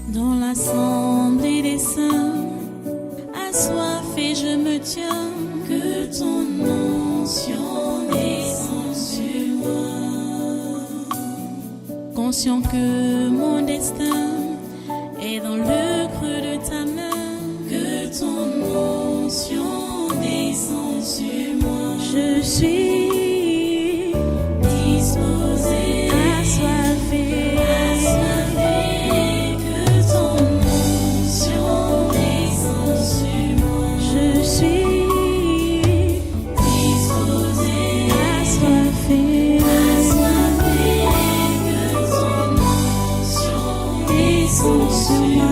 Dans l'assemblée des saints, assoiffé je me tiens, que ton onction descende sur moi. Conscient que mon destin est dans le creux de ta main, que ton onction descende sur moi. Je suis disposé, assoiffé, que ton onction descende sur moi. Je suis disposé, assoiffé, que ton onction descende sur moi.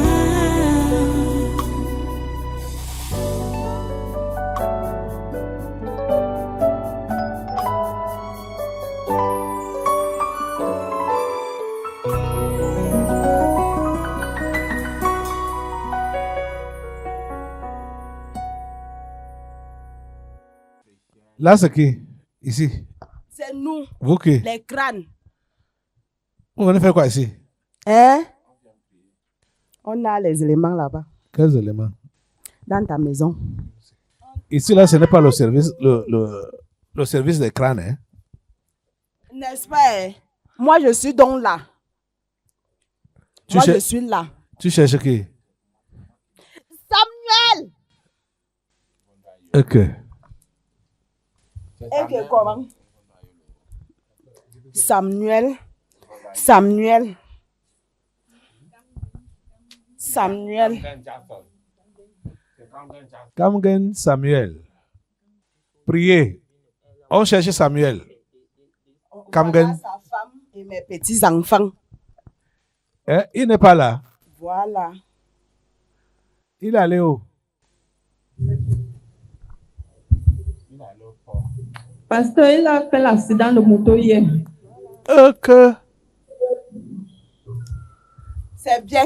Là, c'est qui? Ici. C'est nous, Vous qui? les crânes. Vous venez faire quoi ici? Hein? On a les éléments là-bas, Quels éléments? dans ta maison. Ici, là, ce n'est pas le service, le service des crânes. Hein? N'est-ce pas? Hein? Moi, je suis donc là. Tu Moi, cher- je suis là. Tu cherches qui? Samuel! Ok. Et que comment? Samuel. Samuel. Samuel. Kamgen Samuel. Priez. On cherche Samuel. Kamgen. Voilà sa femme et mes petits-enfants. Hein? Il n'est pas là. Voilà. Il est allé où? Pasteur, il a fait l'accident de moto hier. Ok. C'est bien.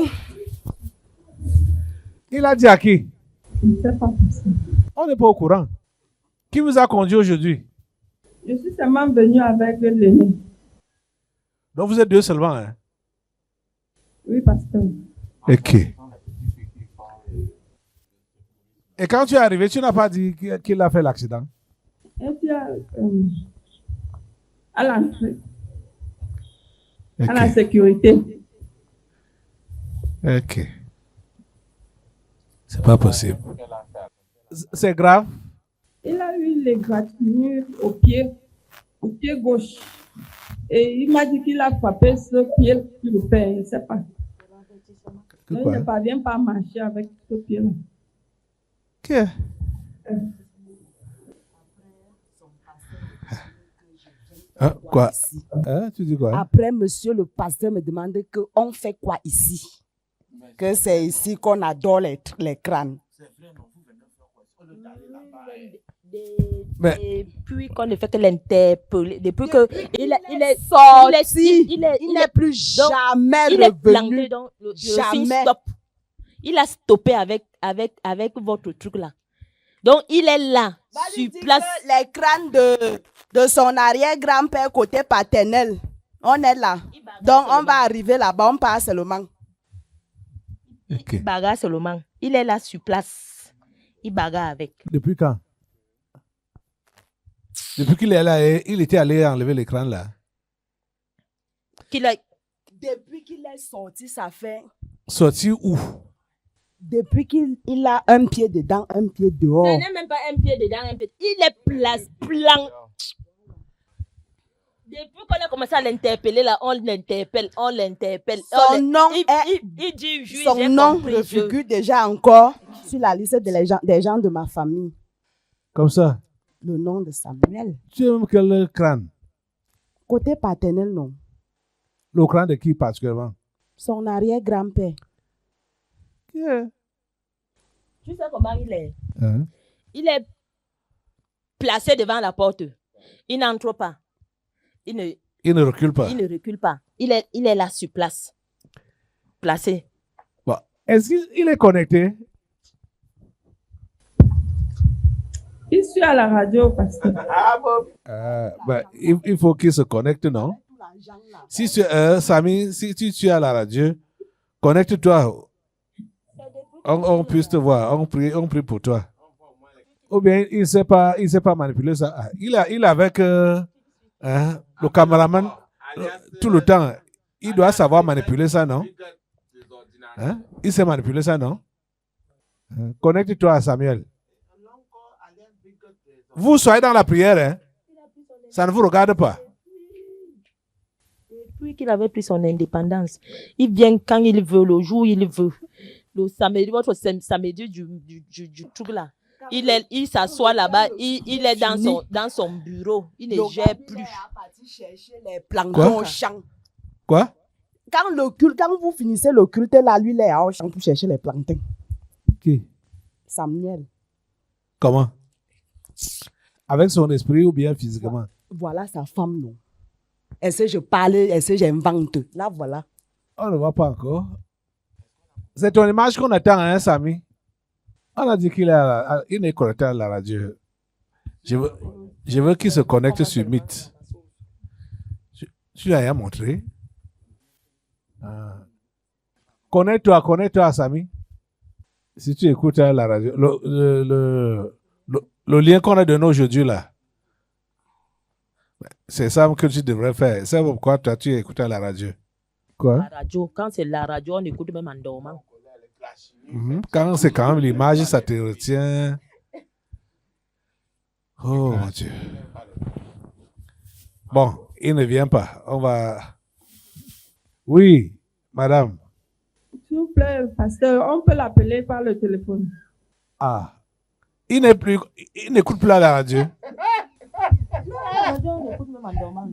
Il a dit à qui? Je ne sais pas. Pasteur. On n'est pas au courant. Qui vous a conduit aujourd'hui? Je suis seulement venu avec l'aîné. Donc vous êtes deux seulement. Hein? Oui, pasteur. Ok. Et quand tu es arrivé, tu n'as pas dit qu'il a fait l'accident? Et puis, à l'entrée, à la Ok. sécurité. Ok. C'est pas possible. C'est grave? Il a eu les égratignures au pied gauche. Et il m'a dit qu'il a frappé ce pied sur le père, je ne sais pas. Que Donc, il quoi? ne parvient pas à marcher avec ce pied-là. Que? Hein, quoi? Hein, tu dis quoi? Après, monsieur le pasteur me demande qu'on fait quoi ici? Que c'est ici qu'on adore les crânes. Mais Depuis qu'on ne fait que l'interpeller, depuis que il est sorti. il est Il n'est plus donc, jamais il est planté revenu. donc le Jamais. film stop. Il a stoppé avec votre truc là. Donc il est là sur place. Les crânes de son arrière-grand-père côté paternel, on est là. Donc, on va arriver là-bas, on passe seulement. ok. Il bagarre seulement. Il est là sur place. Il bagarre avec. Depuis quand? Depuis qu'il est là, il était allé enlever l'écran là. Qu'il a Depuis qu'il est sorti, ça fait... Sorti où? Depuis qu'il a un pied dedans, un pied dehors. Ce n'est même pas un pied dedans, un pied. Il est plan. Depuis qu'on a commencé à l'interpeller, là, on l'interpelle. Son nom il dit, juge, Son j'ai nom compris, refigure déjà encore sur la liste des gens de ma famille. Comme ça. Le nom de Samuel. Tu aimes quel crâne? Côté paternel, non. Le crâne de qui particulièrement? Son arrière-grand-père. Yeah. Tu sais comment il est? Hein? Il est placé devant la porte. Il n'entre pas. Il Il ne recule pas. ne recule pas. Il est là sur place. Placé. Bon. Est-ce qu'il est connecté? Il suit à la radio, pasteur. Il faut qu'il se connecte, non? Si tu, Samy, si tu es à la radio, Connecte-toi. On puisse te voir. On prie pour toi. Ou bien il ne sait pas manipuler ça. Ah, il est avec le caméraman tout le temps. Il doit savoir manipuler ça, non? Hein? Il sait manipuler ça, non? Connecte-toi à Samuel. Vous soyez dans la prière, hein? Ça ne vous regarde pas. Depuis qu'il avait pris son indépendance, il vient quand il veut, le jour où il veut. Le samedi, votre samedi du truc là. Il s'assoit là-bas, il est dans son bureau. Il ne gère plus. Chercher les planctons au champ. Quoi? Quand vous finissez le culte, là, lui, il est au champ pour chercher les planctons. Qui? Samuel. Comment? Avec son esprit ou bien physiquement? Voilà sa femme, non. Est-ce que je parle, est-ce que j'invente? Là, voilà. On ne voit pas encore. C'est ton image qu'on attend, hein, Samy? On a dit qu'il est connecté à la radio. Je veux qu'il se connecte sur Meet. Tu l'as rien montré? Connecte-toi, Samy. Si tu écoutes la radio, le lien qu'on a donné aujourd'hui, là, c'est ça que tu devrais faire. C'est pourquoi toi, tu écoutes la radio. Quoi? La radio, quand c'est la radio, on écoute même en dormant. Quand c'est quand même l'image, ça te retient. Oh mon Dieu. Bon, il ne vient pas. On va. Oui, madame. S'il vous plaît, pasteur, on peut l'appeler par le téléphone. Ah. Il n'écoute plus la radio. La radio, on écoute même en dormant.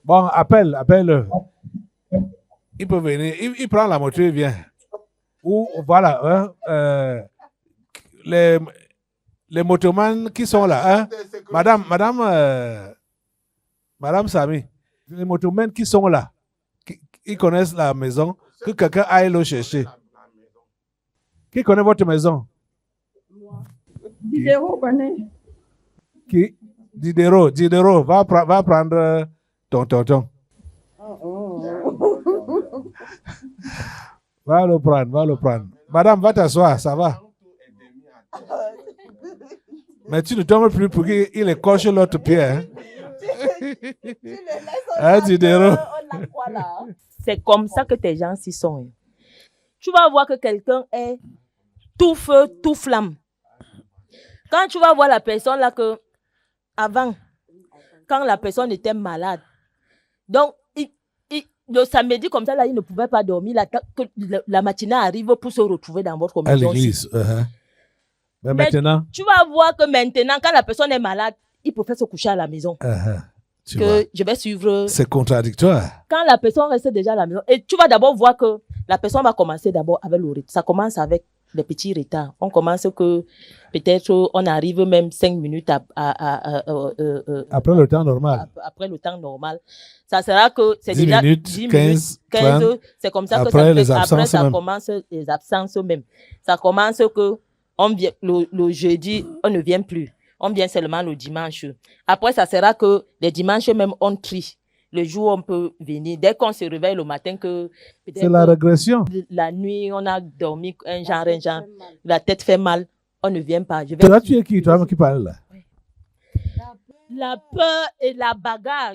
Bon, appelle-le. Il peut venir. Il prend la moto, il vient. Ou voilà, les motomans qui sont là, hein? Madame Samy, les motomans qui sont là, ils connaissent la maison, que quelqu'un aille le chercher. Qui connaît votre maison? Diderot connaît. Qui? Diderot, va prendre ton tonton. Va le prendre. Madame, va t'asseoir, ça va. Mais tu ne tombes plus pour qu'il écorche l'autre pied. Hein? Hein, Diderot? C'est comme ça que tes gens s'y sont. Hein. Tu vas voir que quelqu'un est tout feu, tout flamme. Quand tu vas voir la personne là que, avant, quand la personne était malade, donc, le samedi comme ça, là, il ne pouvait pas dormir. Là, que la matinée arrive pour se retrouver dans votre maison. À l'église. Mais maintenant. Tu vas voir que maintenant, quand la personne est malade, il préfère se coucher à la maison. Tu vois. Je vais suivre. C'est contradictoire. Quand la personne reste déjà à la maison, et tu vas d'abord voir que la personne va commencer d'abord avec le rythme. Ça commence avec les petits retards. On commence que peut-être on arrive même 5 minutes après le temps normal. Après le temps normal. Ça sera que c'est 10 déjà minutes, 10 15, minutes, 15. 30, C'est comme ça que après ça les fait. absences Après, ça même. commence les absences même. Ça commence que on vient, le jeudi, on ne vient plus. On vient seulement le dimanche. Après, ça sera que les dimanches même, on trie. Le jour, on peut venir. Dès qu'on se réveille le matin, que c'est la régression. La nuit, on a dormi un genre, la tête fait mal, on ne vient pas. Là, tu es qui? Toi qui parles là? La peur et la bagarre.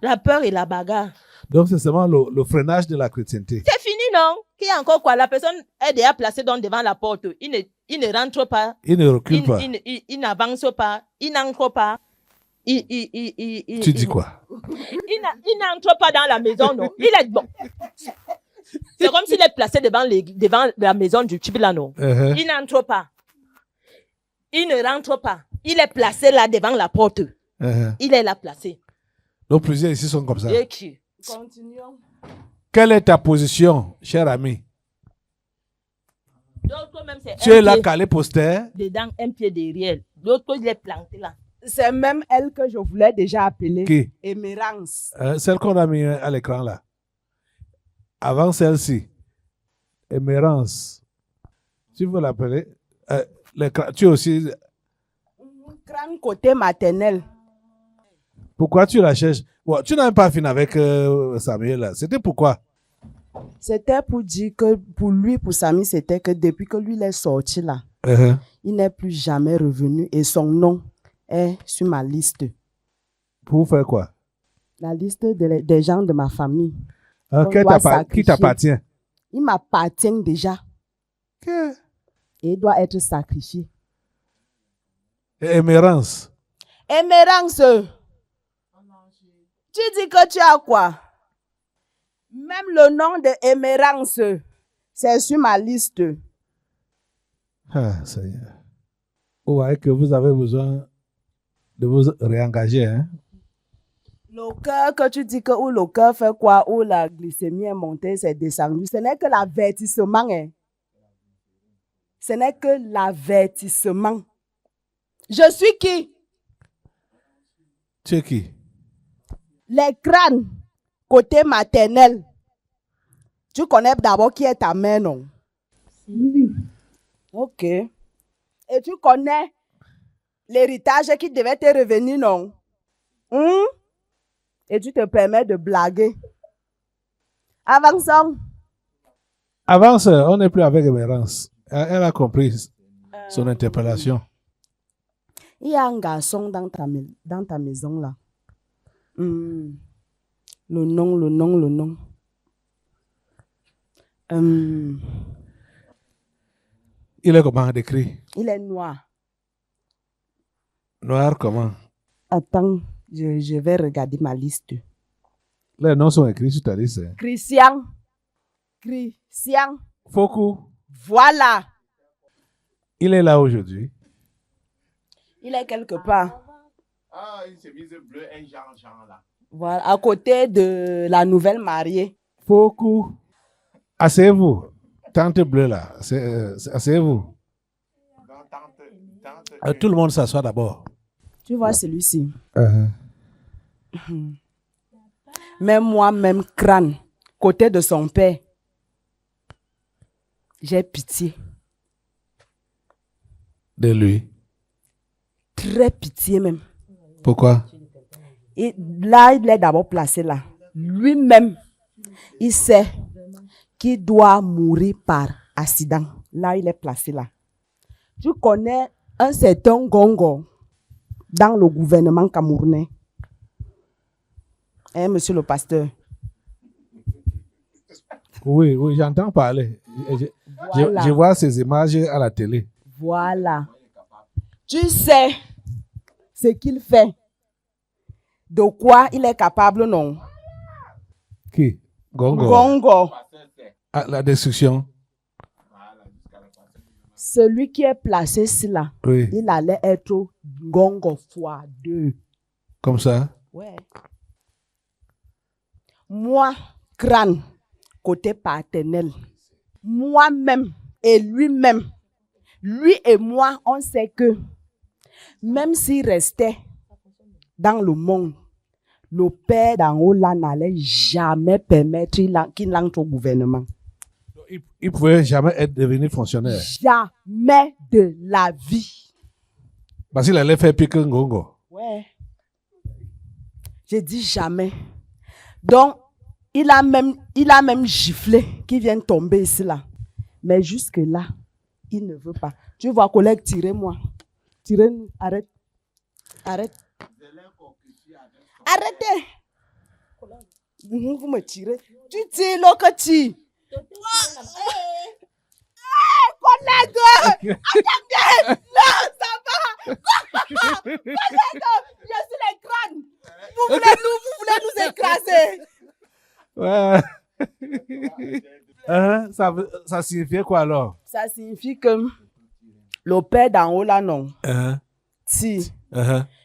La peur et la bagarre. Donc, c'est seulement le freinage de la chrétienté. C'est fini, non? Qui a encore quoi? La personne est déjà placée devant la porte. Il ne rentre pas. Il ne recule pas. Il n'avance pas. Il n'entre pas. Tu dis quoi? Il n'entre pas dans la maison, non? Il est bon. C'est comme s'il est placé devant la maison du type là, non? Il n'entre pas. Il ne rentre pas. Il est placé là devant la porte. Il est là placé. Donc, plusieurs ici sont comme ça. Continuons. Quelle est ta position, cher ami? Même, tu es là calé postère. Dedans, un pied derrière. L'autre, il est planté là. C'est même elle que je voulais déjà appeler. Qui? Émérance. Celle qu'on a mis à l'écran là. Avant celle-ci. Émérance. Tu veux l'appeler? Tu es aussi. Grand côté maternel. Pourquoi tu la cherches? Bon, tu n'as même pas fini avec Samuel là. C'était pourquoi? C'était pour dire que pour lui, pour Samy, c'était que depuis que lui il est sorti là, il n'est plus jamais revenu et son nom est sur ma liste. Pour faire quoi? La liste des gens de ma famille. Ah, On qui doit qui sacrifier. t'appartient? Il m'appartient déjà Que- et il doit être sacrifié. Émérance. Émérance, tu dis que tu as quoi? Même le nom de Émérance, c'est sur ma liste. Ah, Seigneur. Vous voyez que vous avez besoin de vous réengager, hein? Le cœur que tu dis que où le cœur fait quoi, où la glycémie est montée, c'est descendu. Ce n'est que l'avertissement. Hein. Ce n'est que l'avertissement. Je suis qui? Tu es qui? Les crânes, côté maternel. Tu connais d'abord qui est ta mère, non? Oui. Ok. Et tu connais l'héritage qui devait te revenir, non? Et tu te permets de blaguer. Avançons. Avance, on n'est plus avec Émérance. Elle a compris son interpellation. Il y a un garçon dans ta maison là. Le nom. Il est comment décrit? Il est noir. Noir comment? Attends, je vais regarder ma liste. Les noms sont écrits sur ta liste. Hein. Christian. Foku, Voilà. il est là aujourd'hui. Il est quelque part. Ah, une chemise bleue, un genre là. Voilà, à côté de la nouvelle mariée. Foku, asseyez-vous. Tante bleue là, asseyez-vous. Donc, tante, Tout le monde s'assoit d'abord. Tu vois celui-ci. Uh-huh. Même moi-même, crâne, côté de son père. J'ai pitié. De lui. Très pitié même. Pourquoi? Et là, il est d'abord placé là. Lui-même, il sait qu'il doit mourir par accident. Là, il est placé là. Tu connais un certain Gongo dans le gouvernement camerounais. Hein, monsieur le pasteur? Oui, j'entends parler. Voilà. Je vois ces images à la télé. Voilà. Tu sais ce qu'il fait. De quoi il est capable, non? Qui? Gongo. Gongo. Ah, la destruction. Celui qui est placé ici là, Oui. il allait être Gongo fois 2. Comme ça. Ouais. Moi, crâne, côté paternel, moi-même et lui-même, lui et moi, on sait que même s'il restait dans le monde, le père d'en haut là n'allait jamais permettre qu'il entre au gouvernement. Il ne pouvait jamais devenir fonctionnaire. Jamais de la vie. Parce qu'il allait faire pire que Gongo. Ouais. J'ai dit jamais. Donc, il a même giflé qu'il vienne tomber ici là. Mais jusque-là, il ne veut pas. Tu vois, collègue, tirez-moi. Tirez-nous. Arrête. Arrête. Arrêtez. Vous me tirez. Tu tires l'autre tire. Collègue! Attendez! Non, ça va! Collègue! Je suis les crânes! Vous voulez nous écraser! Ouais. Ça signifiait quoi alors? Ça signifie que le père d'en haut là, non. Si.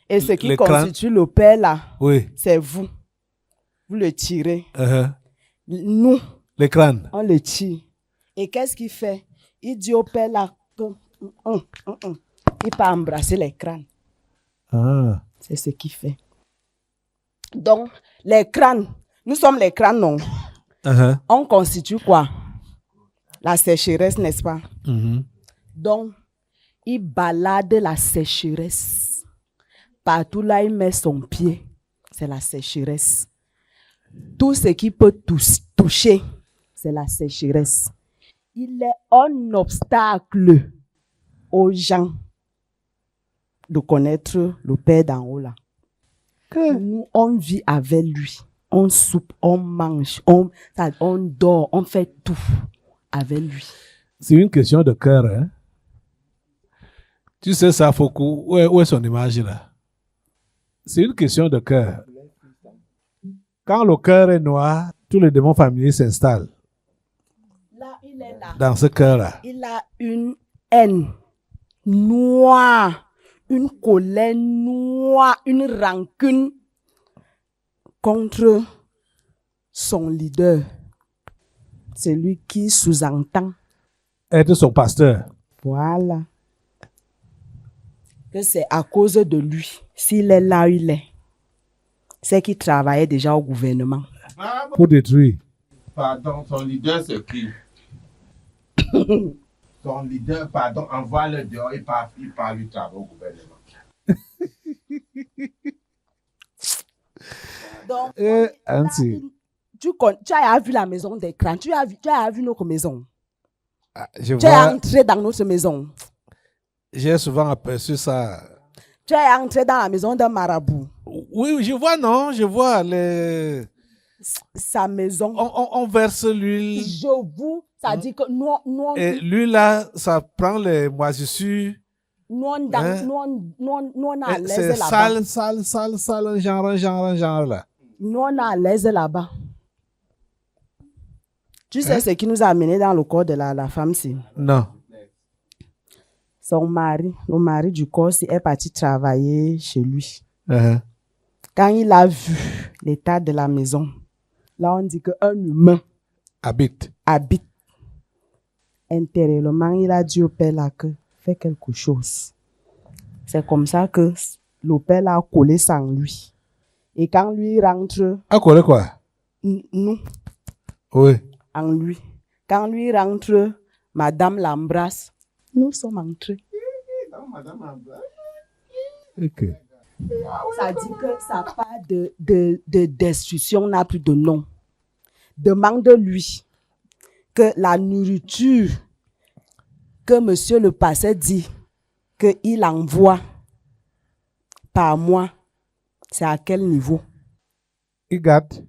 Et ce qui Les constitue le père là, Oui. c'est vous. Vous le tirez. Uh-huh. Nous, Les crânes. on le tire. Et qu'est-ce qu'il fait? Il dit au père là que il peut embrasser les crânes. Ah. C'est ce qu'il fait. Donc, les crânes, nous sommes les crânes, non? Uh-huh. On constitue quoi? La sécheresse, n'est-ce pas? Mhm. Donc, il balade la sécheresse. Partout là, il met son pied. c'est la sécheresse. Tout ce qui peut toucher, c'est la sécheresse. Il est un obstacle aux gens de connaître le Père d'en haut là. Nous, on vit avec lui. On soupe, on mange, on dort, on fait tout avec lui. C'est une question de cœur. Hein? Tu sais ça, Foucault, où est son image là? C'est une question de cœur. Quand le cœur est noir, tous les démons familiers s'installent Là, il est là. dans ce cœur-là. Il a une haine noire, une colère noire, une rancune contre son leader. C'est lui qui sous-entend. Être son pasteur. Voilà. Que c'est à cause de lui. S'il est là, il est. C'est qu'il travaillait déjà au gouvernement. Pour détruire. Pardon, son leader c'est qui? Son leader, pardon, envoie-le dehors, il part lui travailler au gouvernement. Donc, Auntie, tu as vu la maison d'écran. Tu as vu notre maison. je Tu es vois, entré dans notre maison. j'ai souvent aperçu ça. Tu es entré dans la maison d'un marabout. Oui, je vois, non, je vois. Sa maison. On verse l'huile. Je vous, ça dit que nous, Et l'huile là, ça prend les moisissures. nous, Hein? on a Et l'aise c'est là-bas. sale, un genre là. Nous, on a l'aise là-bas. Tu sais ce qui nous a amené dans le corps de la femme, c'est Non. son mari. Le mari du corps, est parti travailler chez lui. Uh-huh. Quand il a vu l'état de la maison, là, on dit qu'un humain Habite. habite. Intérieurement, il a dit au père là que fais quelque chose. C'est comme ça que le père là a collé sans lui. Et quand lui rentre, À quoi, quoi? nous, Oui. en lui, quand lui rentre, madame l'embrasse, nous sommes entrés. Ok. Ça dit que ça part de destruction n'a plus de nom. Demande-lui que la nourriture que monsieur le pasteur dit qu'il envoie par mois, c'est à quel niveau? Il gâte.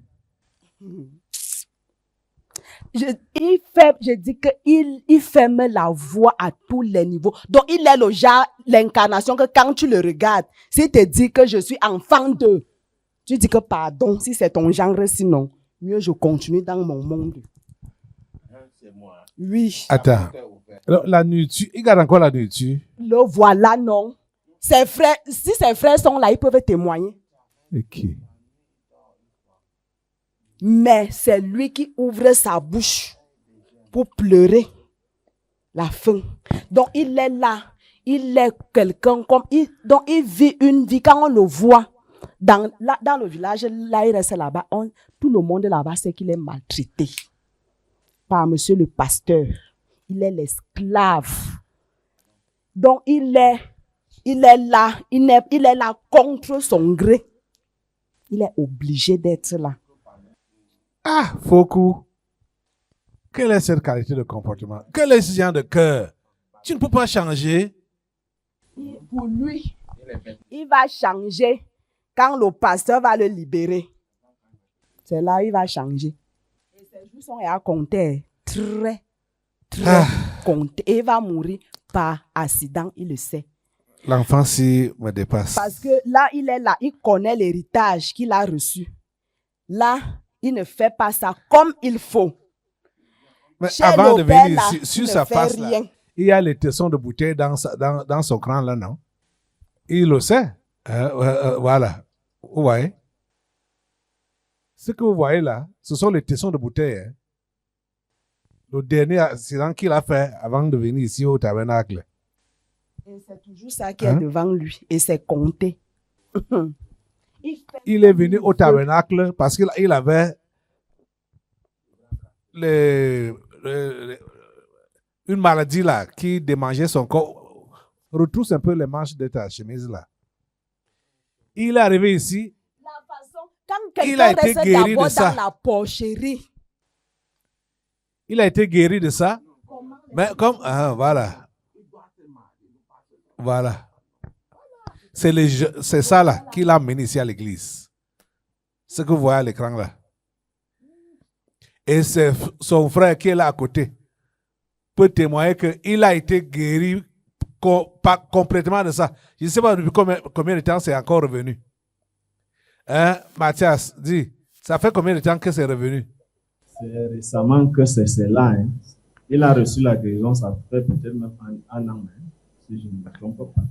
Je dis qu'il ferme la voie à tous les niveaux. Donc, il est le genre, l'incarnation que quand tu le regardes, s'il te dit que je suis enfant de, tu dis que pardon, si c'est ton genre, sinon, mieux je continue dans mon monde. C'est moi. Oui, Attends. Alors, la nourriture, il garde encore la nourriture. le voilà, non. Ses frères, si ses frères sont là, ils peuvent témoigner. Ok. Mais c'est lui qui ouvre sa bouche pour pleurer la faim. Donc, il est là. Il est quelqu'un comme... donc, il vit une vie. Quand on le voit dans le village, là, il reste là-bas. Tout le monde là-bas sait qu'il est maltraité par monsieur le pasteur. Il est l'esclave. Donc, il est là. Il est là contre son gré. Il est obligé d'être là. Ah, Foucault. Quelle est cette qualité de comportement? Quel est ce genre de cœur? Tu ne peux pas changer. Pour lui, il va changer quand le pasteur va le libérer. C'est là il va changer. Et ses jours sont à compter. Très comptés. Et il va mourir par accident, il le sait. L'enfant-ci me dépasse. Parce que là, il est là, il connaît l'héritage qu'il a reçu. Là, il ne fait pas ça comme il faut. Mais Chez avant de le père, venir là, sur il sa ne fait face, là, rien. il y a les tessons de bouteille dans son crâne, là, non? Il le sait. Voilà. Vous voyez? Ce que vous voyez là, ce sont les tessons de bouteille. Hein? Le dernier accident qu'il a fait avant de venir ici au tabernacle. Et c'est toujours ça qui est devant lui. Et c'est compté. Il est venu au tabernacle parce qu'il avait une maladie là qui démangeait son corps. Retrousse un peu les manches de ta chemise là. Il est arrivé ici. La façon Quand Il a quelqu'un été reste guéri de d'abord ça. dans la porcherie, Il a été guéri de ça. Mais comme, voilà. Voilà. C'est ça là qui l'a amené ici à l'église. Ce que vous voyez à l'écran là. Et c'est son frère qui est là à côté peut témoigner qu'il a été guéri pas complètement de ça. Je ne sais pas depuis combien de temps c'est encore revenu. Hein, Mathias, dis, ça fait combien de temps que c'est revenu? C'est récemment que c'est là. Hein. Il a reçu la guérison, ça fait peut-être même un an, hein, si je ne me trompe pas.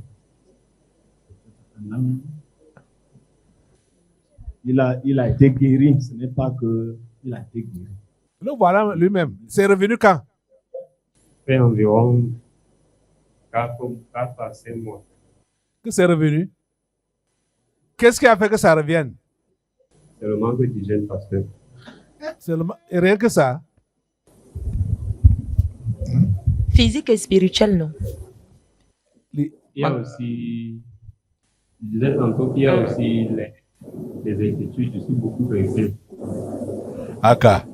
Un an. Il a été guéri, ce n'est pas que il a été guéri. Le voilà lui-même. C'est revenu quand? Fait environ 4 à 5 mois. Que c'est revenu? Qu'est-ce qui a fait que ça revienne? C'est le manque d'hygiène, pasteur. Et rien que ça. Physique et spirituel, non. Il y a aussi, je disais tantôt qu'il y a aussi les inquiétudes, je suis beaucoup pressé. Aka.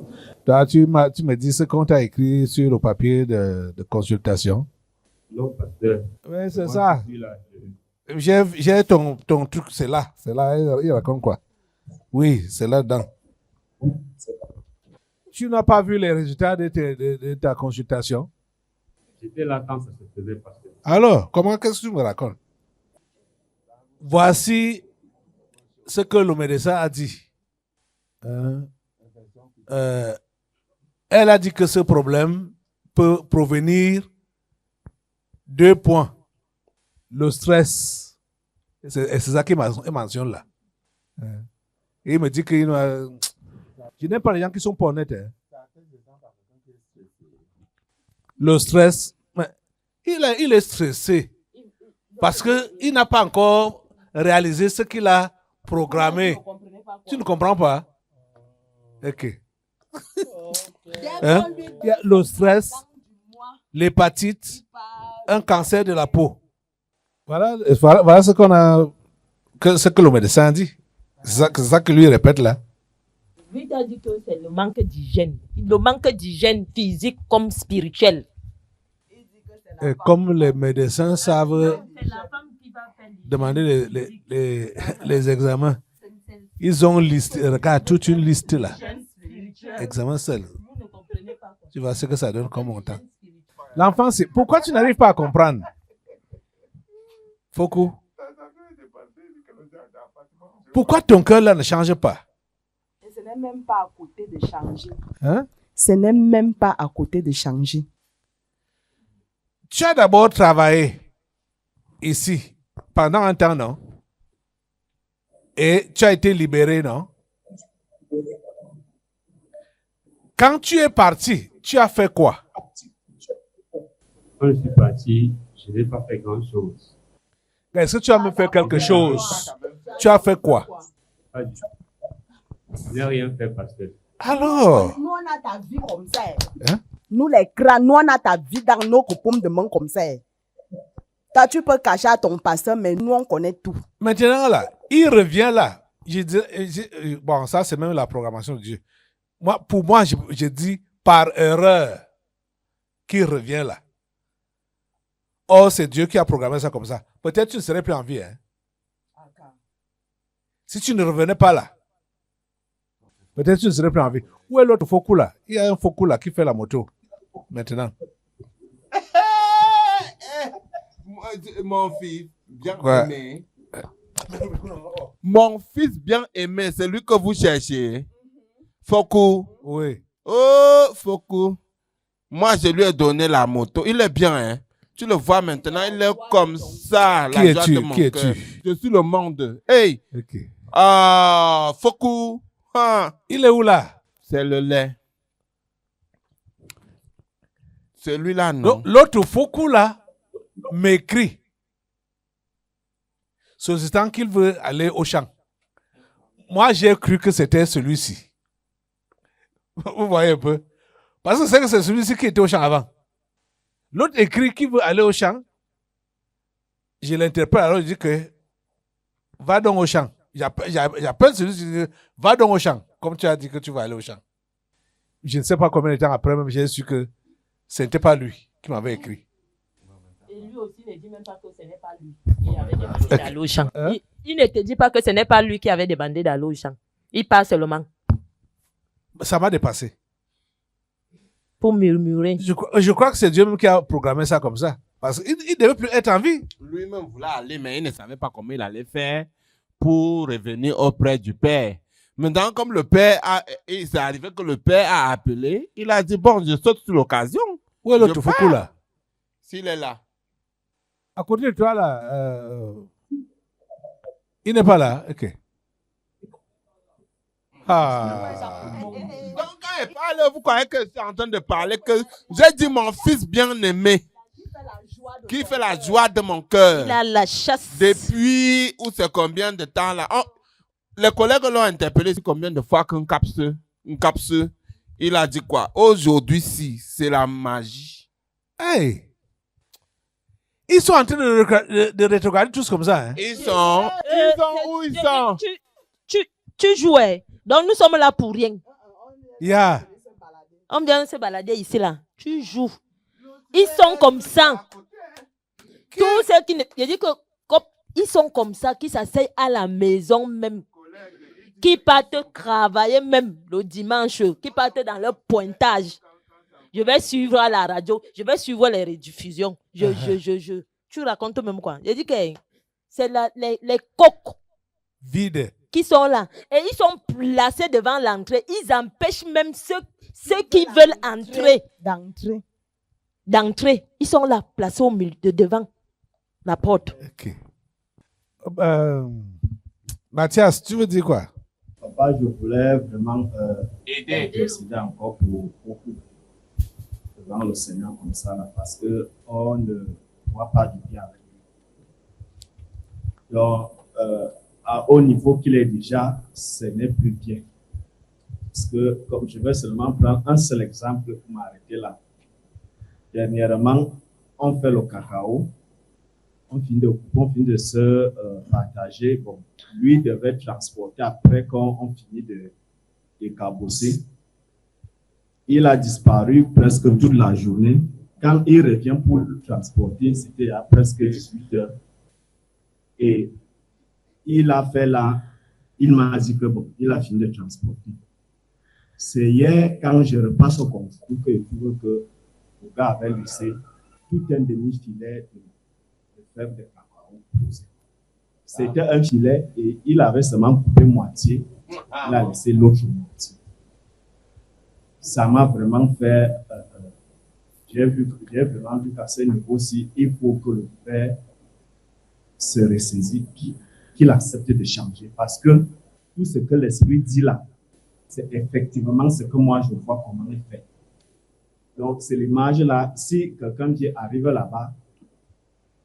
Toi, tu me dis ce qu'on t'a écrit sur le papier de consultation. Non, pasteur. Oui, c'est Moi, ça. je suis là, J'ai ton truc, c'est là. C'est là, il raconte quoi? Oui, c'est là-dedans. Tu n'as pas vu les résultats de ta consultation? J'étais là quand ça se faisait, pasteur. Alors, qu'est-ce que tu me racontes? Voici ce que le médecin a dit. Elle a dit que ce problème peut provenir de 2 points. Le stress. C'est ça qu'il mentionne là. Et il me dit que je n'aime pas les gens qui sont pas honnêtes. Hein. Le stress. Mais il est stressé. Parce qu'il n'a pas encore réalisé ce qu'il a programmé. Tu ne comprends pas? Ok. Hein? Il y a le stress, l'hépatite, un cancer de la peau. Voilà ce qu'on a, ce que le médecin dit. C'est ça que lui répète là. Lui a dit que c'est le manque d'hygiène. Le manque d'hygiène physique comme spirituelle. Et comme les médecins savent demander les examens, ils ont regarde toute une liste là. Examen seul. Tu vois ce que ça donne comme montant. L'enfant, c'est pourquoi tu n'arrives pas à comprendre? Foucault. Pourquoi ton cœur là ne change pas? et ce n'est même pas à côté de changer. Hein? Ce n'est même pas à côté de changer. Tu as d'abord travaillé ici pendant un temps, non? Et tu as été libéré, non? Quand tu es parti, tu as fait quoi? Quand je suis parti, je n'ai pas fait grand-chose. Est-ce que tu as même fait quelque chose? Tu as fait quoi? Pas du tout. Je n'ai rien fait, pasteur. Alors, Nous, on a ta vie comme ça. Hein? Nous, les grands, nous, on a ta vie dans nos paumes de main comme ça. Toi, tu peux cacher à ton pasteur, mais nous, on connaît tout. maintenant là, il revient là. Bon, ça c'est même la programmation de Dieu. Pour moi, je dis par erreur qu'il revient là. Or, c'est Dieu qui a programmé ça comme ça. Peut-être tu ne serais plus en vie. Hein? Si tu ne revenais pas là, peut-être tu ne serais plus en vie. Où est l'autre Foucault là? Il y a un Foucault là qui fait la moto maintenant. Mon fils, bien Ouais. aimé. Mon fils bien aimé, c'est lui que vous cherchez. Foucault. Oui. Oh, Foucault. Moi, je lui ai donné la moto. Il est bien, hein. Tu le vois maintenant, il est comme ça. Qui la joie es-tu? de mon Qui cœur. es-tu? Je suis le monde. Hey, Ok. Foucault. Hein. Il est où là? C'est le lait. Celui-là, non. L'autre Foucault là m'écrit. Sollicitant qu'il veut aller au champ. Moi, j'ai cru que c'était celui-ci. Vous voyez un peu? Parce que c'est celui-ci qui était au champ avant. L'autre écrit qu'il veut aller au champ. Je l'interpelle, alors je dis que va donc au champ. J'appelle celui qui dit, va donc au champ, comme tu as dit que tu vas aller au champ. Je ne sais pas combien de temps après, même j'ai su que ce n'était pas lui qui m'avait écrit. Et lui aussi ne dit même pas que ce n'est pas lui qui avait demandé d'aller au champ. Hein? Il ne te dit pas que ce n'est pas lui qui avait demandé d'aller au champ. Il parle seulement Ça m'a dépassé. pour murmurer. Je crois que c'est Dieu même qui a programmé ça comme ça. Parce qu'il ne devait plus être en vie. Lui-même voulait aller, mais il ne savait pas comment il allait faire pour revenir auprès du père. Maintenant, comme le père il s'est arrivé que le père a appelé, il a dit, bon, je saute sur l'occasion. Où est Je l'autre Foucault là? S'il est là. À côté de toi là, il n'est pas là. Ok. Ah. Donc, quand il parle, vous croyez que je suis en train de parler que j'ai dit mon fils bien-aimé qui fait la joie de mon cœur. Il a la chasse. Depuis, ou c'est combien de temps là? Les collègues l'ont interpellé combien de fois qu'un capsule, il a dit quoi? Aujourd'hui, si, c'est la magie. Hey! Ils sont en train de rétrograder tous comme ça. Hein? Ils sont où ils sont? Tu jouais. Donc nous sommes là pour rien. Yeah. On vient se balader ici là. Tu joues. Ils sont comme ça. Tous ceux qui ne... Je dis que ils sont comme ça, qui s'asseyent à la maison même, qui partent travailler même le dimanche, qui partent dans leur pointage. Je vais suivre à la radio, je vais suivre les rediffusions. Tu racontes même quoi? Je dis que c'est les coqs Vide. qui sont là. Et ils sont placés devant l'entrée. Ils empêchent même ceux qui veulent entrer. D'entrer. Ils sont là, placés au milieu, devant la porte. Ok. Mathias, tu veux dire quoi? Papa, je voulais vraiment intercéder encore pour beaucoup devant le Seigneur comme ça, là, parce qu'on ne voit pas du bien avec lui. Donc, à haut niveau qu'il est déjà, ce n'est plus bien. Parce que, comme je vais seulement prendre un seul exemple pour m'arrêter là. Dernièrement, on fait le cacao. On finit de se partager. Bon, lui devait transporter après quand on finit de cabosser. Il a disparu presque toute la journée. Quand il revient pour le transporter, c'était à presque 18 heures. Et il a fait là, il m'a dit que bon, il a fini de transporter. C'est hier, quand je repasse au concours, que je trouve que le gars avait laissé tout un demi-filet de fèves de cacao posé. C'était un filet et il avait seulement coupé moitié. Il a laissé l'autre moitié. Ça m'a vraiment fait... j'ai vraiment vu qu'à ce niveau-ci, il faut que le père se ressaisit, qu'il accepte de changer. Parce que tout ce que l'Esprit dit là, c'est effectivement ce que moi je vois comment il fait. Donc, c'est l'image là. Si quelqu'un qui arrive là-bas,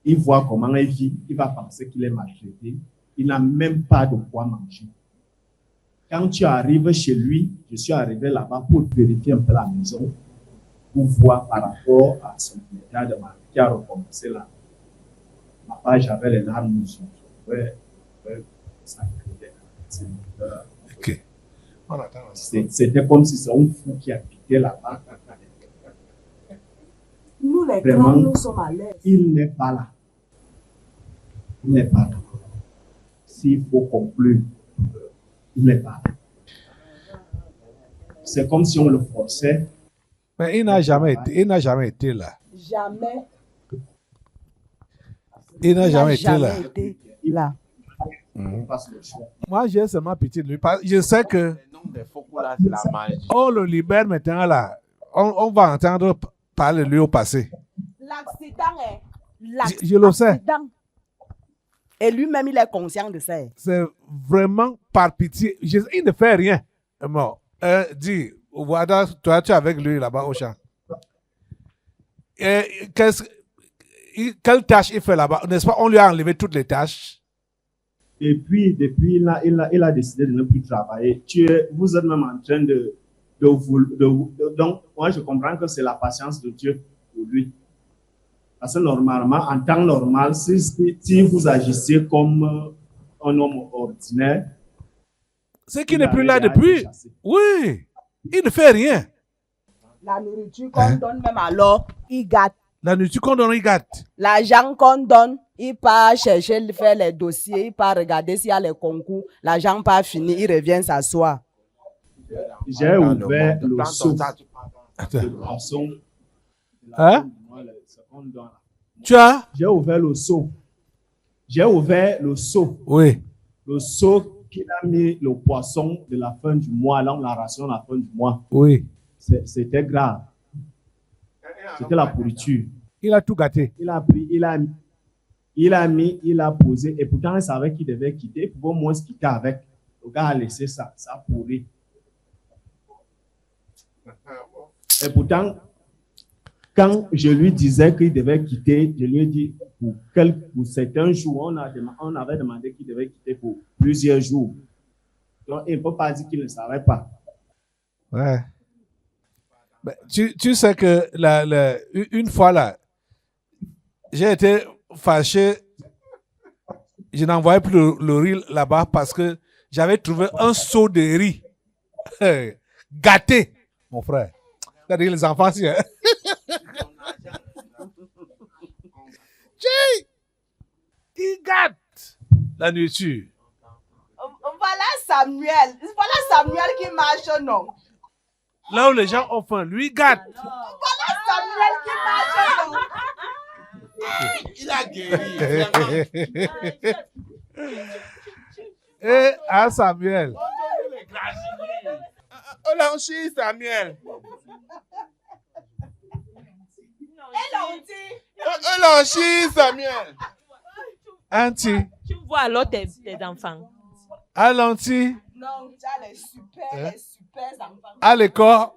il voit comment il vit, il va penser qu'il est maltraité. Il n'a même pas de quoi manger. Quand tu arrives chez lui, je suis arrivé là-bas pour vérifier un peu la maison, pour voir par rapport à son état de mari qui a recommencé là. Papa, j'avais les larmes aux yeux. Ça Ok. c'était comme si c'est un fou qui habitait là-bas. Nous, les Vraiment, grands, nous sommes à l'aise. il n'est pas là. Il n'est pas là. S'il faut conclure, il n'est pas là. C'est comme si on le forçait. Mais il n'a jamais été là. Jamais. Il n'a jamais été là. été là. On passe le choix. Moi, j'ai seulement pitié de lui. Je sais que Le nom des focaux là, c'est la magie. on le libère maintenant là. On va entendre parler de lui au passé. L'accident est. Je le sais. Et lui-même, il est conscient de ça. C'est vraiment par pitié. Il ne fait rien. Bon, dis, voilà, toi, tu es avec lui là-bas au champ. Quelle tâche il fait là-bas? N'est-ce pas? On lui a enlevé toutes les tâches. Et puis, depuis là, il a décidé de ne plus travailler. Vous êtes même en train donc, moi, je comprends que c'est la patience de Dieu pour lui. Parce que normalement, en temps normal, si vous agissez comme un homme ordinaire. C'est qu'il Il n'est plus là avait été depuis. chassé. Oui. Il ne fait rien. La nourriture qu'on donne même alors, il gâte. La nourriture qu'on donne, il gâte. L'argent qu'on donne, il part chercher, faire les dossiers, il part regarder s'il y a les concours. L'argent pas fini, il revient s'asseoir. J'ai ouvert le seau Attends. de poisson. Hein? C'est qu'on donne. Tu as? J'ai ouvert le seau. J'ai ouvert le seau. Oui. Le seau qu'il a mis le poisson de la fin du mois, là, on la ration à la fin du mois. Oui. C'était grave. C'était la pourriture. Il a tout gâté. Il a pris, il a mis, il a posé. Et pourtant, il savait qu'il devait quitter. Il pouvait au moins se quitter avec. Le gars a laissé ça pourrit. Et pourtant, quand je lui disais qu'il devait quitter, je lui ai dit pour certains jours, on avait demandé qu'il devait quitter pour plusieurs jours. Donc, il ne peut pas dire qu'il ne savait pas. Ouais. Ben, tu sais que une fois là, j'ai été fâché. Je n'envoyais plus le riz là-bas parce que j'avais trouvé un seau de riz gâté, mon frère. C'est-à-dire les enfants, si, hein. Il gâte la nourriture. Voilà Samuel qui marche, non? Là où les gens ont faim, lui gâte. Voilà Samuel qui marche, non? Il a guéri. Et à Samuel. Olanchi, Samuel. Olanchi, Samuel. Anti. Tu vois alors tes enfants. Alanti. Non, tu as les super enfants. À l'école.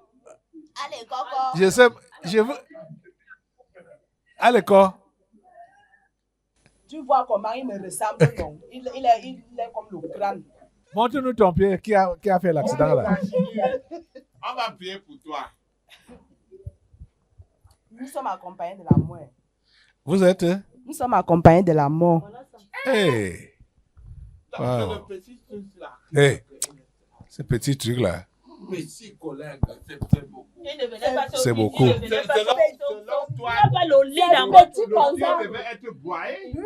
Allez, Coco. Je sais. Je veux. À l'école. Tu vois comment il me ressemble, non? Il est comme le crâne. Montre-nous ton pied qui a fait l'accident là. On va prier pour toi. Nous sommes accompagnés de la mort. Vous êtes? Nous sommes accompagnés de la mort. Hey. Wow. Le petit truc là. Hey. Ce petit truc là. Petit collègue, c'est beaucoup. C'est beaucoup. Selon toi, pas le lit dans le pied devait être broyé. Oui,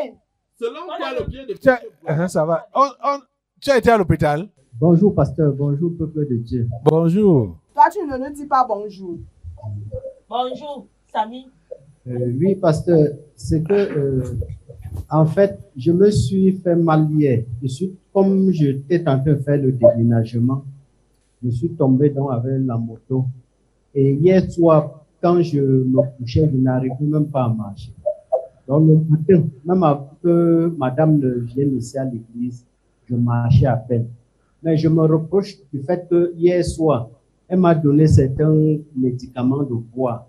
hey. Selon toi, le pied devait Tu as- être broyé. Ça va. Tu as été à l'hôpital? Bonjour pasteur, bonjour peuple de Dieu. Bonjour. Toi, tu ne nous dis pas bonjour. Bonjour, Samy. Oui pasteur, c'est que en fait, je me suis fait mal hier. Comme j'étais en train de faire le déménagement, je suis tombé donc avec la moto. Et hier soir, quand je me couchais, je n'arrivais même pas à marcher. Donc le matin, même avant que madame ne vienne ici à l'église, je marchais à peine. Mais je me reproche du fait que hier soir, elle m'a donné certains médicaments de boire.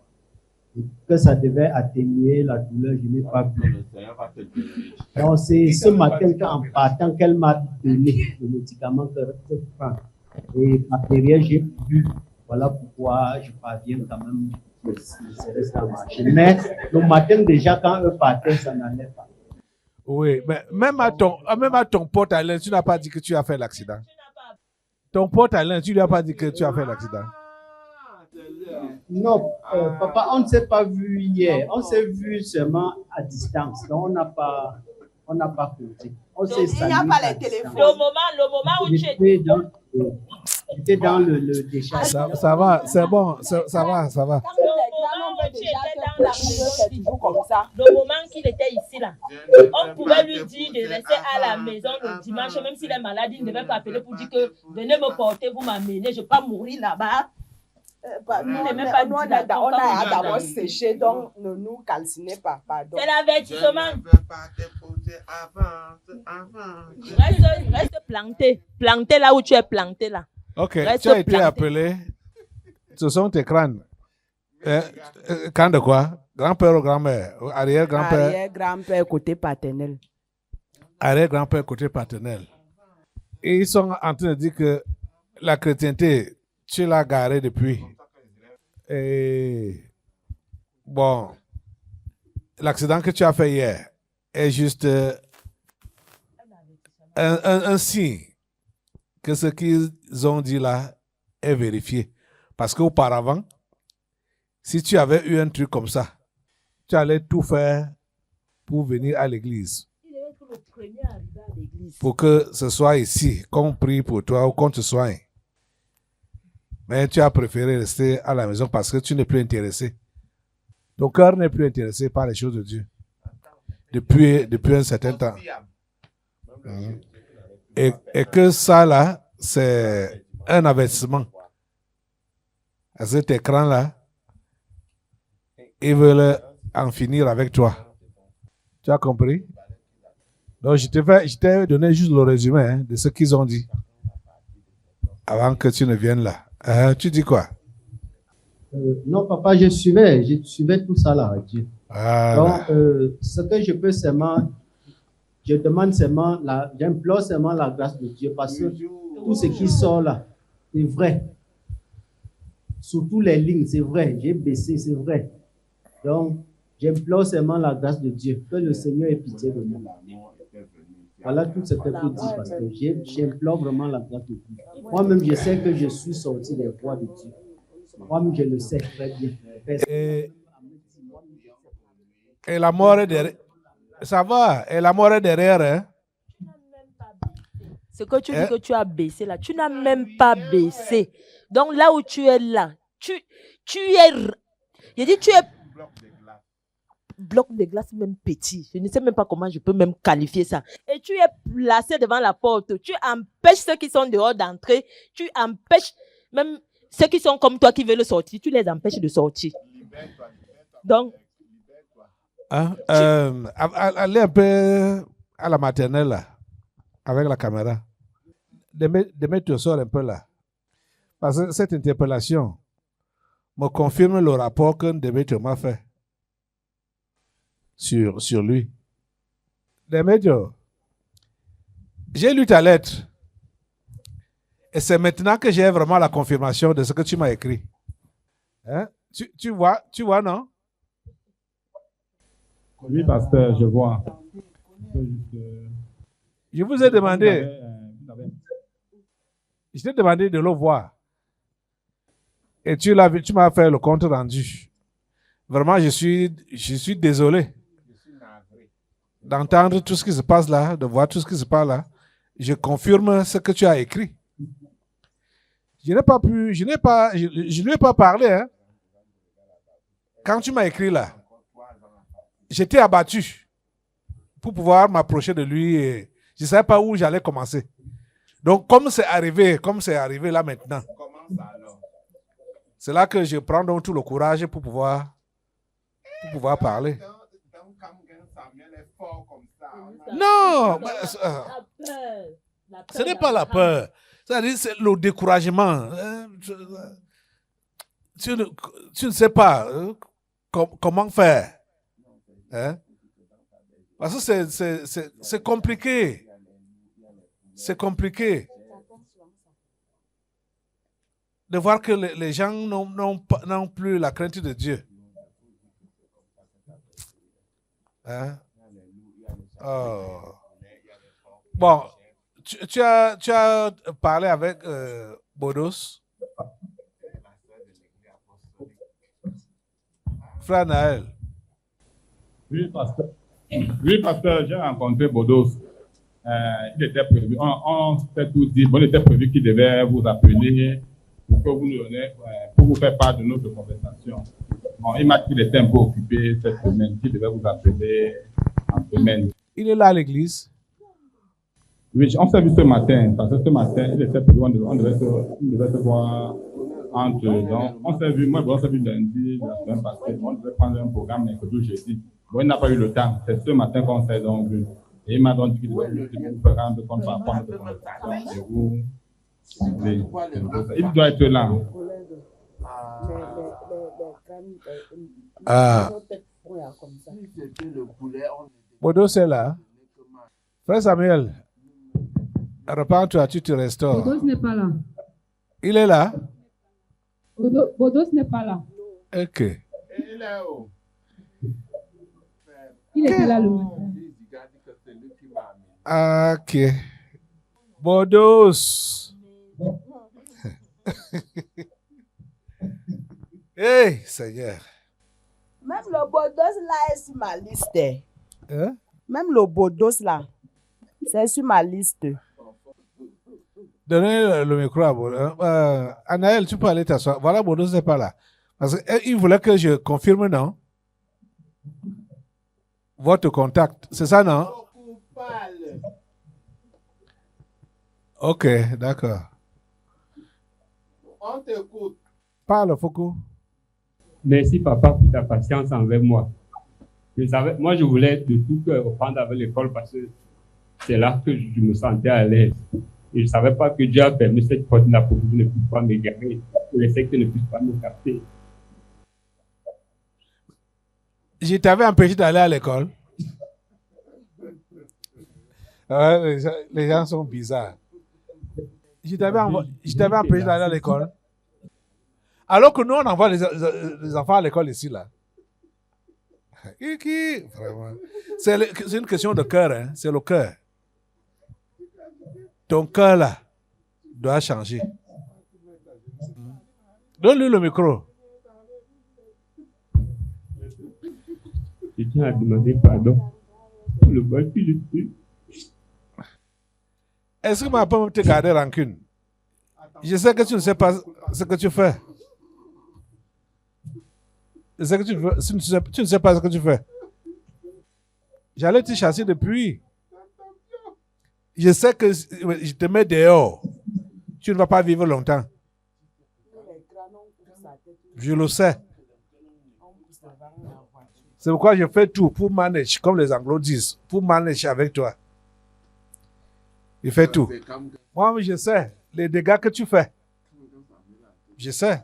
Et que ça devait atténuer la douleur, je n'ai pas bu. Le Seigneur va te guérir. Donc c'est ce matin qu'en partant qu'elle m'a donné le médicament que je prends. Et derrière, j'ai bu. Voilà pourquoi je parviens quand même à marcher. Mais le matin déjà, quand eux partaient, ça n'allait pas. Oui, mais même à ton pote Alain, tu n'as pas dit que tu as fait l'accident. Ton pote Alain, tu lui as pas dit que tu as fait l'accident. Non, papa, on ne s'est pas vu hier. On s'est vu seulement à distance. Donc, on n'a pas compté. On s'est Il n'y a salué pas à les distance. téléphones. Le moment où tu es. J'étais dans le décharge. Ça va, c'est bon, ça va. Quand les grands ont déjà fait plaisir, c'est toujours comme ça. Le moment qu'il était ici là, on pouvait lui dire de rester à la maison le dimanche, même s'il est malade, il ne devait pas appeler pour dire que venez me porter, vous m'amener, je ne vais pas mourir là-bas. Nous, n'est même on pas a- dit on a d'accord, on a quand d'abord on séché, donc ne nous calcinez pas. Pardon. C'est l'avertissement. Je ne veux pas te poser avant. Reste planté. Planté là où tu es planté là. Ok, Reste tu as été planté. appelé. Ce sont tes crânes. Crâne de quoi? Grand-père ou grand-mère? Arrière-grand-père? Arrière-grand-père côté paternel. Arrière-grand-père côté paternel. Et ils sont en train de dire que la chrétienté, tu l'as garée depuis. Et bon, l'accident que tu as fait hier est juste un signe que ce qu'ils ont dit là est vérifié. Parce qu'auparavant, si tu avais eu un truc comme ça, tu allais tout faire pour venir à l'église. Il devait être le premier arrivé à l'église. Pour que ce soit ici, qu'on prie pour toi ou qu'on te soigne. Mais tu as préféré rester à la maison parce que tu n'es plus intéressé. Ton cœur n'est plus intéressé par les choses de Dieu. Depuis un certain temps. Et que ça là, c'est un avertissement. À cet écran-là, ils veulent en finir avec toi. Tu as compris? Donc, je t'ai donné juste le résumé de ce qu'ils ont dit avant que tu ne viennes là. Tu dis quoi? Non, papa, je suivais tout ça là, Dieu. Voilà. Donc, ce que je peux seulement, je demande seulement, j'implore seulement la grâce de Dieu parce que tout ce qui sort là, c'est vrai. Surtout les lignes, c'est vrai. J'ai baissé, c'est vrai. Donc, j'implore seulement la grâce de Dieu. Que le Seigneur ait pitié de moi. Voilà tout ce que je peux dire parce que j'implore vraiment la grâce de Dieu. Moi-même, je sais que je suis sorti des voies de Dieu. Moi-même, je le sais très bien. Et la mort est derrière. Ça va, et la mort est derrière. Hein? Ce que tu dis que tu as baissé là, tu n'as même pas baissé. Donc là où tu es là, tu es... Je dis, tu es... Bloc de glace même petit. Je ne sais même pas comment je peux même qualifier ça. Et tu es placé devant la porte. Tu empêches ceux qui sont dehors d'entrer. Tu empêches même ceux qui sont comme toi qui veulent sortir. Tu les empêches de sortir. Donc... allez un peu à la maternelle là, avec la caméra. Demetrio sort un peu là. Parce que cette interpellation me confirme le rapport que Demetrio m'a fait sur lui. Demetrio, j'ai lu ta lettre. Et c'est maintenant que j'ai vraiment la confirmation de ce que tu m'as écrit. Hein? Tu vois, non? Oui, pasteur, je vois. Je vous ai demandé. Je t'ai demandé de le voir. Et tu m'as fait le compte rendu. Vraiment, je suis désolé d'entendre tout ce qui se passe là, de voir tout ce qui se passe là. Je confirme ce que tu as écrit. Je lui ai pas parlé. Hein. Quand tu m'as écrit là, j'étais abattu pour pouvoir m'approcher de lui et je ne savais pas où j'allais commencer. Donc, comme c'est arrivé là maintenant, c'est là que je prends donc tout le courage pour pouvoir parler. Non, ce n'est pas la peur. C'est-à-dire, c'est le découragement. Tu ne sais pas comment faire. Hein? Parce que c'est compliqué. C'est compliqué de voir que les gens n'ont plus la crainte de Dieu. Hein? Oh. Bon, tu as parlé avec Bodos, Frère Naël. Oui, pasteur, j'ai rencontré Bodos. Il était prévu, on s'est tout dit, bon, il était prévu qu'il devait vous appeler pour que vous nous donniez, pour vous faire part de notre conversation. Bon, il m'a dit qu'il était un peu occupé cette semaine, qu'il devait vous appeler en semaine. Il est là à l'église? Oui, on s'est vu ce matin, parce que ce matin, il était prévu, on devait se voir entre, donc, on s'est vu, moi, on s'est vu lundi, la semaine passée, on devait prendre un programme mercredi ou jeudi. Bon, il n'a pas eu le temps, c'est ce matin qu'on s'est donc vu. Et il m'a donc dit qu'il devait vous faire rendre compte par rapport à notre conversation et vous. Il doit être là. Ah. Bodo, c'est là. Frère Samuel, repends-toi, tu te restaures. Bodos n'est pas là. Il est là? Bodos n'est pas là. Ok. Il était là le matin. Ok. Bordos. Hey, Seigneur. Même le Bordeaux là est sur ma liste. Hein? Même le Bordeaux là, c'est sur ma liste. Donnez le micro à Bordeaux. Anaël, tu peux aller t'asseoir. Voilà, Bordeaux n'est pas là. Parce qu'il voulait que je confirme, non? Votre contact. C'est ça, non? Ok, d'accord. On t'écoute. Parle, Foucault. Merci, papa, pour ta patience envers moi. Moi, je voulais de tout cœur reprendre avec l'école parce que c'est là que je me sentais à l'aise. Et je ne savais pas que Dieu a permis cette porte-là pour que je ne puisse pas m'égarer, que les sectes ne puissent pas me capter. Je t'avais empêché d'aller à l'école. Ouais, les gens sont bizarres. Je t'avais empêché d'aller à l'école. Alors que nous, on envoie les enfants à l'école ici, là. Vraiment. C'est une question de cœur, hein? C'est le cœur. Ton cœur, là, doit changer. Donne-lui le micro. Je tiens à demander pardon pour le mal que je fais. Est-ce que ma femme te garder rancune? Je sais que tu ne sais pas ce que tu fais. Je sais que tu ne sais pas ce que tu fais. J'allais te chasser depuis. Je sais que je te mets dehors. Tu ne vas pas vivre longtemps. Je le sais. C'est pourquoi je fais tout pour manage, comme les Anglo disent, pour manage avec toi. Je fais tout. Moi, je sais les dégâts que tu fais. Je sais.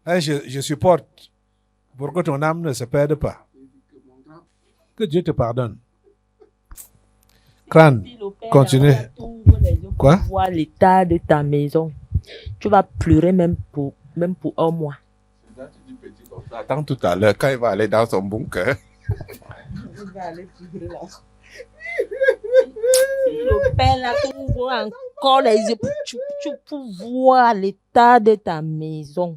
Et je supporte pour que ton âme ne se perde pas. Que Dieu te pardonne. Crâne, continue. Quoi? Voir l'état de ta maison. Tu vas pleurer même pour un mois. Attends tout à l'heure, quand il va aller dans son bunker. Il va aller pleurer là. Le père là, tu ouvres encore les yeux pour voir l'état de ta maison.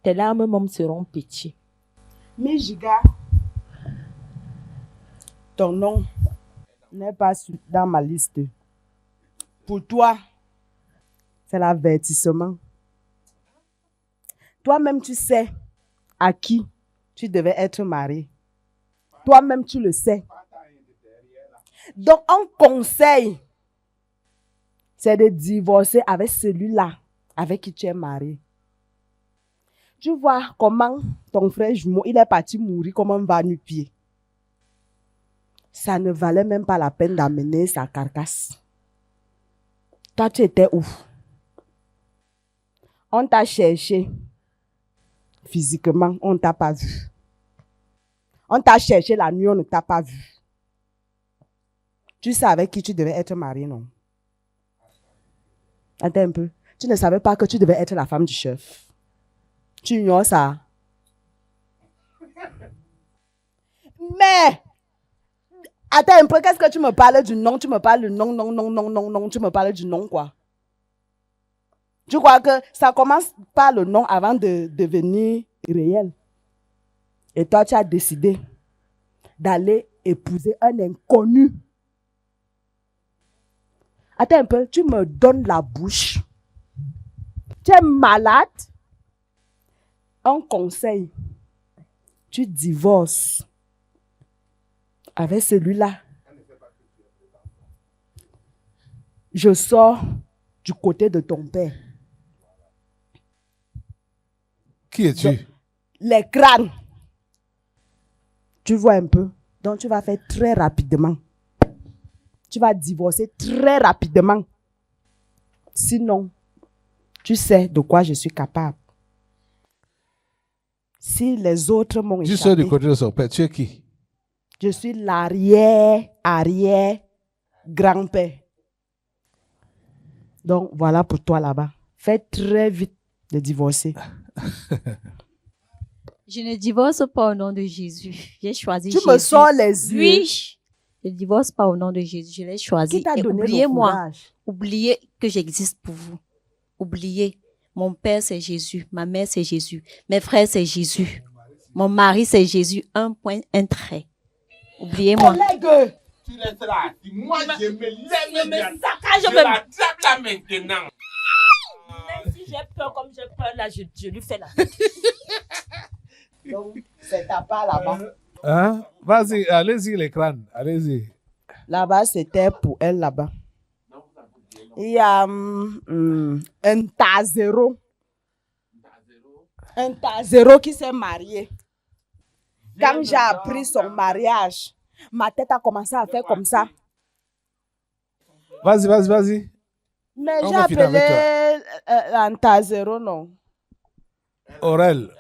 Tes larmes même seront petites. Mais Giga, ton nom n'est pas dans ma liste. Pour toi, c'est l'avertissement. Toi-même, tu sais à qui tu devais être marié. Toi-même, tu le sais. Donc, un conseil, c'est de divorcer avec celui-là avec qui tu es marié. Tu vois comment ton frère jumeau, il est parti mourir comme un va-nu-pied. Ça ne valait même pas la peine d'amener sa carcasse. Toi, tu étais où? On t'a cherché. Physiquement, on ne t'a pas vu. On t'a cherché la nuit, on ne t'a pas vu. Tu savais avec qui tu devais être marié, non? Attends un peu. Tu ne savais pas que tu devais être la femme du chef. Tu ignores ça. Mais, attends un peu, qu'est-ce que tu me parles du nom? Tu me parles du nom, non, tu me parles du nom, quoi. Tu crois que ça commence par le nom avant de devenir réel. Et toi, tu as décidé d'aller épouser un inconnu. Attends un peu, tu me donnes la bouche. Tu es malade. Un conseil. Tu divorces avec celui-là. Je sors du côté de ton père. Qui es-tu? Les crânes. Tu vois un peu. Donc, tu vas faire très rapidement. Tu vas divorcer très rapidement. Sinon, tu sais de quoi je suis capable. Si les autres m'ont échappé... Tu sors du côté de son père. Tu es qui? Je suis l'arrière-grand-père. Donc, voilà pour toi là-bas. Fais très vite de divorcer. Je ne divorce pas au nom de Jésus. J'ai choisi Tu Jésus. me sors les yeux. Oui, je ne divorce pas au nom de Jésus. Je l'ai choisi. Qui t'a Et donné le oubliez-moi. courage? Oubliez que j'existe pour vous. Oubliez. Mon père, c'est Jésus. Ma mère, c'est Jésus. Mes frères, c'est Jésus. Mon mari, c'est Jésus. Un point, un trait. Oubliez-moi. Collègue, Tu resteras assis. Moi, je me lève. me saccage Je même. l'attrape là maintenant. Même si j'ai peur comme j'ai peur là, je lui fais là. donc, c'est ta part là-bas. Hein? Vas-y, allez-y, l'écran. Allez-y. Là-bas, c'était pour elle là-bas. Il y a un Tazero. Un Tazero qui s'est marié. Quand j'ai appris son mariage, ma tête a commencé à faire comme ça. Vas-y, vas-y, vas-y. Mais On j'ai va finir avec appelé un Tazero, non. Aurel,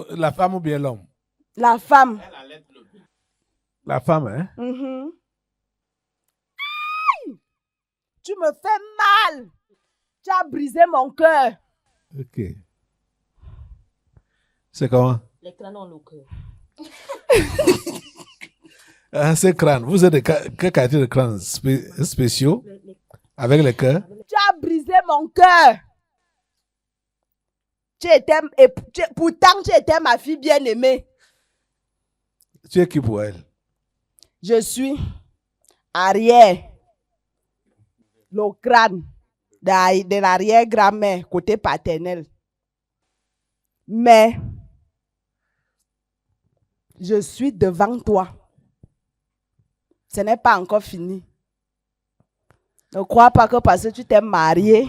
la femme ou bien l'homme? La femme. La femme, hein? Mhm. Aïe! Tu me fais mal. Tu as brisé mon cœur. Ok. C'est comment? Les crânes ont le cœur. C'est crâne. Vous êtes de quelle qualité de crâne spéciaux? Avec le cœur? Tu as brisé mon cœur. Pourtant, tu étais ma fille bien-aimée. Tu es qui pour elle? Je suis arrière. Le crâne de l'arrière-grand-mère, côté paternel. Mais je suis devant toi. Ce n'est pas encore fini. Ne crois pas que parce que tu t'es marié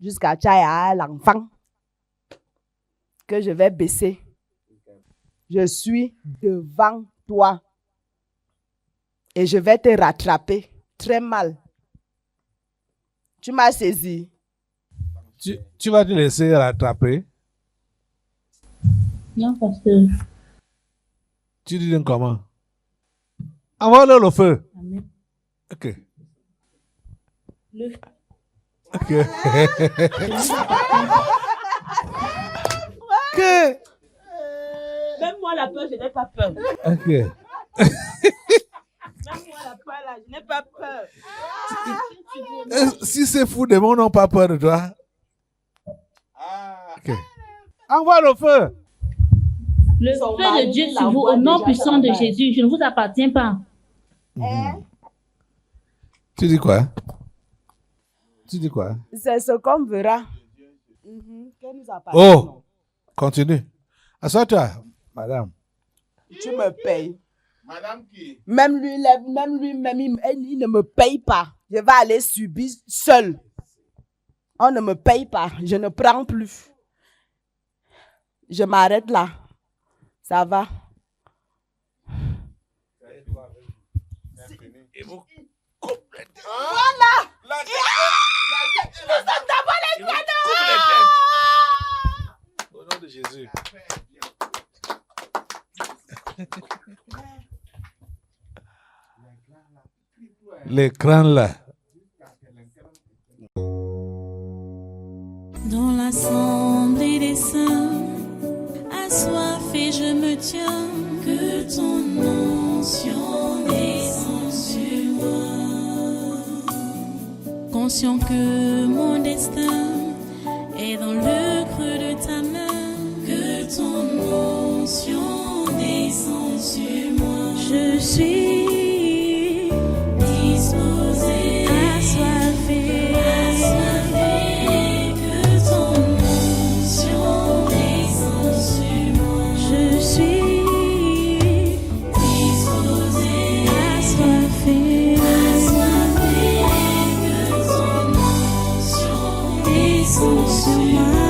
jusqu'à tu aies l'enfant que je vais baisser. Je suis devant toi. Et je vais te rattraper très mal. Tu m'as saisi. Tu vas te laisser rattraper? Non, pasteur. Tu dis donc comment? Envoie-le le feu. Amen. Ok. Le Ok. Que? Même moi, la peur, je n'ai pas peur. Ok. Même moi, la peur, là, je n'ai pas peur. Si ces fous démons n'ont pas peur de toi. Ok. Envoie le feu. Le Son feu mari de Dieu sur vous, l'envoie au nom déjà puissant de dans la Jésus, je ne vous appartiens pas. Tu dis quoi? Tu dis quoi? C'est ce qu'on verra. Que nous appartient. Oh! Continue. Assois-toi, madame. Tu me payes. Madame qui? Même lui, il ne me paye pas. Je vais aller subir seul. On ne me paye pas. Je ne prends plus. Je m'arrête là. Ça va. Voilà! Au nom de Jésus. L'écran là. Dans l'assemblée des saints, assoiffé je me tiens, que ton onction descende sur moi. Conscient que mon destin est dans le creux de ta main, que ton onction descende sur moi. Je suis disposée, assoiffée, que ton onction descende sur moi. Je suis disposée, assoiffée, que ton onction descende sur moi.